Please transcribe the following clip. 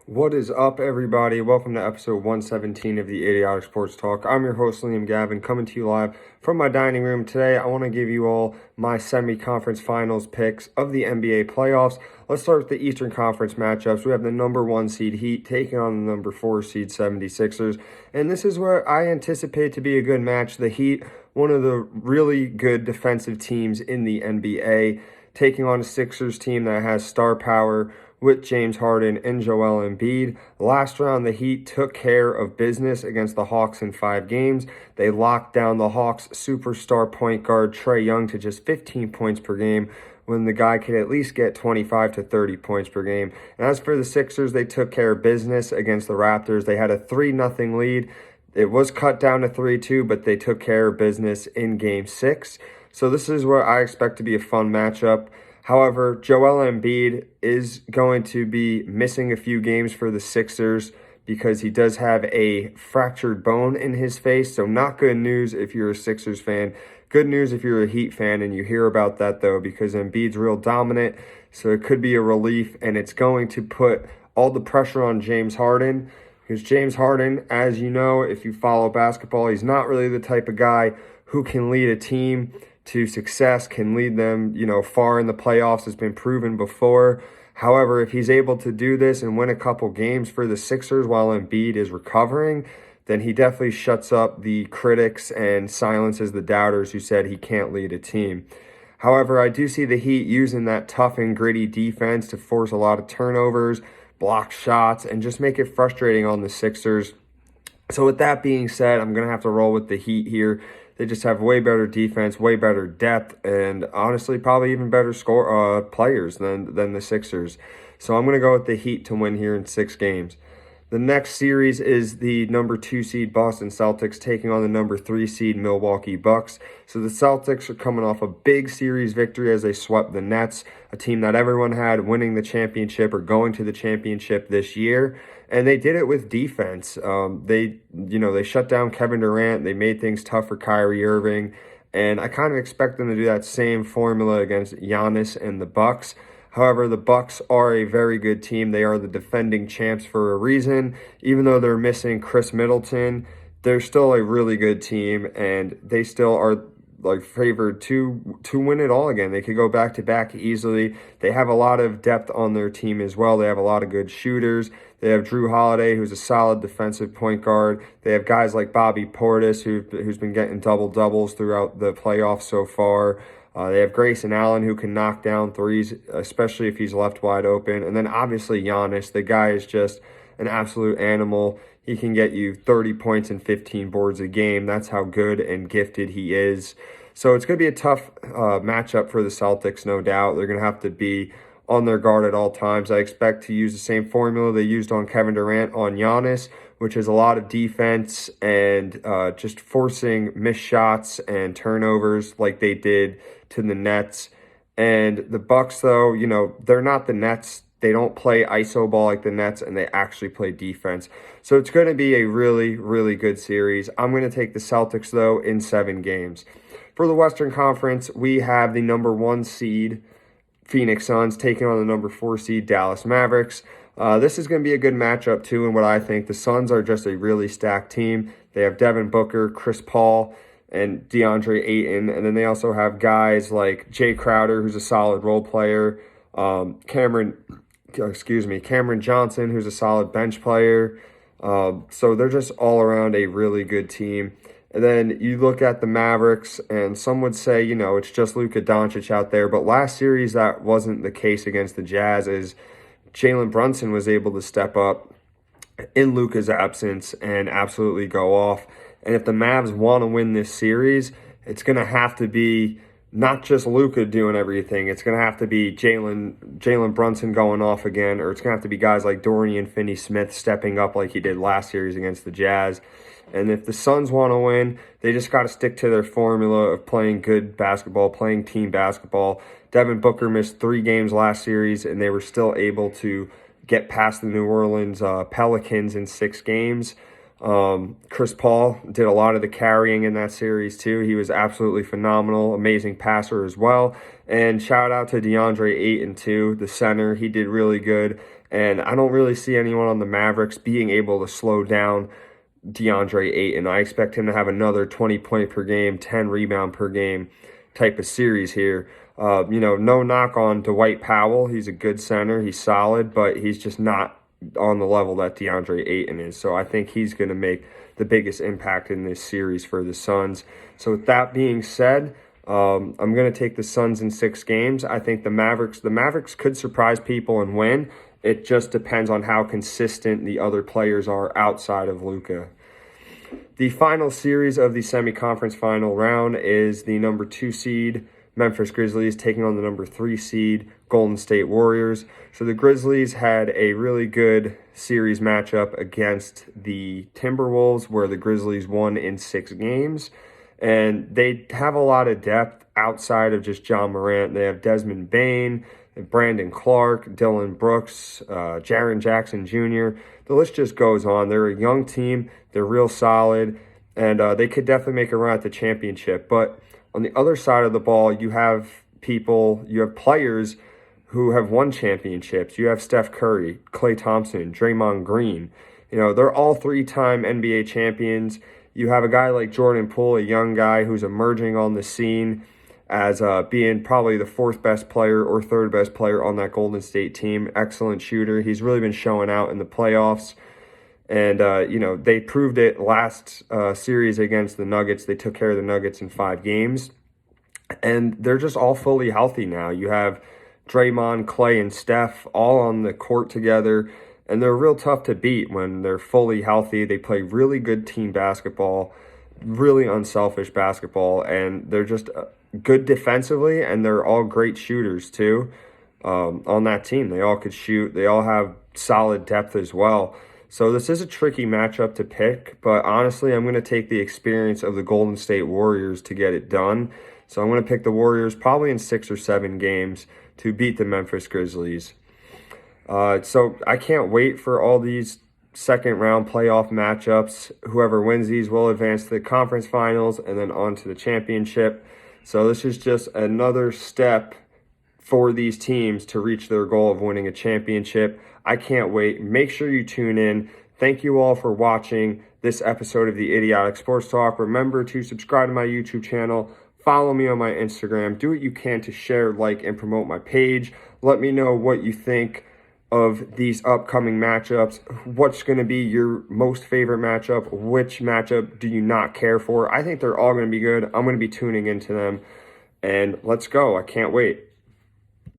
What is up, everybody? Welcome to episode 117 of the Idiotic Sports Talk. I'm your host, Liam Gavin, coming to you live from my dining room. Today, I want to give you all my semi-conference finals picks of the NBA playoffs. Let's start with the Eastern Conference matchups. We have the number 1 seed Heat taking on the number 4 seed 76ers. And this is where I anticipate to be a good match. The Heat, one of the really good defensive teams in the NBA, taking on a Sixers team that has star power with James Harden and Joel Embiid. Last round, the Heat took care of business against the Hawks in 5 games. They locked down the Hawks' superstar point guard Trae Young to just 15 points per game, when the guy could at least get 25 to 30 points per game. And as for the Sixers, they took care of business against the Raptors. They had a 3-0 lead. It was cut down to 3-2, but they took care of business in Game 6. So this is where I expect to be a fun matchup. However, Joel Embiid is going to be missing a few games for the Sixers because he does have a fractured bone in his face. So not good news if you're a Sixers fan. Good news if you're a Heat fan, and you hear about that, though, because Embiid's real dominant. So it could be a relief, and it's going to put all the pressure on James Harden. Because James Harden, as you know, if you follow basketball, he's not really the type of guy who can lead a team to success, can lead them, far in the playoffs. Has been proven before. However, if he's able to do this and win a couple games for the Sixers while Embiid is recovering, then he definitely shuts up the critics and silences the doubters who said he can't lead a team. However, I do see the Heat using that tough and gritty defense to force a lot of turnovers, block shots, and just make it frustrating on the Sixers. So with that being said, I'm going to have to roll with the Heat here. They just have way better defense, way better depth, and honestly, probably even better players than the Sixers. So I'm going to go with the Heat to win here in 6 games. The next series is the number 2 seed Boston Celtics taking on the number 3 seed Milwaukee Bucks. So the Celtics are coming off a big series victory as they swept the Nets, a team that everyone had winning the championship or going to the championship this year. And they did it with defense. They shut down Kevin Durant. They made things tough for Kyrie Irving. And I kind of expect them to do that same formula against Giannis and the Bucks. However, the Bucks are a very good team. They are the defending champs for a reason. Even though they're missing Chris Middleton, they're still a really good team, and they still are favored to win it all again. They could go back-to-back easily. They have a lot of depth on their team as well. They have a lot of good shooters. They have Drew Holiday, who's a solid defensive point guard. They have guys like Bobby Portis, who's been getting double-doubles throughout the playoffs so far. They have Grayson Allen, who can knock down threes, especially if he's left wide open. And then obviously Giannis. The guy is just an absolute animal. He can get you 30 points and 15 boards a game. That's how good and gifted he is. So it's going to be a tough matchup for the Celtics, no doubt. They're going to have to be on their guard at all times. I expect to use the same formula they used on Kevin Durant on Giannis, which is a lot of defense and just forcing missed shots and turnovers like they did to the Nets. And the Bucks, though, they're not the Nets. They don't play iso ball like the Nets, and they actually play defense. So it's going to be a really, really good series. I'm going to take the Celtics, though, in 7 games. For the Western Conference, we have the number 1 seed Phoenix Suns taking on the number 4 seed Dallas Mavericks. This is going to be a good matchup, too, in what I think. The Suns are just a really stacked team. They have Devin Booker, Chris Paul, and DeAndre Ayton. And then they also have guys like Jay Crowder, who's a solid role player, Cameron Johnson, who's a solid bench player. So they're just all around a really good team. And then you look at the Mavericks, and some would say, it's just Luka Doncic out there. But last series, that wasn't the case against the Jazz, as Jalen Brunson was able to step up in Luka's absence and absolutely go off. And if the Mavs want to win this series, it's going to have to be not just Luka doing everything. It's going to have to be Jalen Brunson going off again, or it's going to have to be guys like Dorian Finney-Smith stepping up like he did last series against the Jazz. And if the Suns want to win, they just got to stick to their formula of playing good basketball, playing team basketball. Devin Booker missed 3 games last series, and they were still able to get past the New Orleans Pelicans in 6 games. Chris Paul did a lot of the carrying in that series too. He was absolutely phenomenal, amazing passer as well. And shout out to DeAndre Ayton too, the center. He did really good. And I don't really see anyone on the Mavericks being able to slow down DeAndre Ayton. I expect him to have another 20-point per game, 10 rebound per game type of series here. No knock on Dwight Powell. He's a good center. He's solid, but he's just not on the level that DeAndre Ayton is. So I think he's going to make the biggest impact in this series for the Suns. So with that being said, I'm going to take the Suns in 6 games. I think the Mavericks could surprise people and win. It just depends on how consistent the other players are outside of Luka. The final series of the semi-conference final round is the number 2 seed Memphis Grizzlies taking on the number 3 seed Golden State Warriors. So the Grizzlies had a really good series matchup against the Timberwolves, where the Grizzlies won in 6 games. And they have a lot of depth outside of just John Morant. They have Desmond Bane, Brandon Clark, Dylan Brooks, Jaren Jackson Jr. The list just goes on. They're a young team. They're real solid, and they could definitely make a run at the championship. But on the other side of the ball, you have players who have won championships. You have Steph Curry, Klay Thompson, Draymond Green. They're all 3-time NBA champions. You have a guy like Jordan Poole, a young guy who's emerging on the scene as being probably the 4th best player or 3rd best player on that Golden State team. Excellent shooter. He's really been showing out in the playoffs. And, they proved it last series against the Nuggets. They took care of the Nuggets in 5 games. And they're just all fully healthy now. You have Draymond, Klay, and Steph all on the court together. And they're real tough to beat when they're fully healthy. They play really good team basketball, really unselfish basketball. And they're just good defensively, and they're all great shooters too on that team. They all could shoot. They all have solid depth as well. So this is a tricky matchup to pick, but honestly, I'm going to take the experience of the Golden State Warriors to get it done. So I'm going to pick the Warriors probably in 6 or 7 games to beat the Memphis Grizzlies. So I can't wait for all these second-round playoff matchups. Whoever wins these will advance to the conference finals and then on to the championship. So this is just another step for these teams to reach their goal of winning a championship. I can't wait. Make sure you tune in. Thank you all for watching this episode of the Idiotic Sports Talk. Remember to subscribe to my YouTube channel. Follow me on my Instagram. Do what you can to share, like, and promote my page. Let me know what you think of these upcoming matchups. What's going to be your most favorite matchup? Which matchup do you not care for? I think they're all going to be good. I'm going to be tuning into them. And let's go. I can't wait.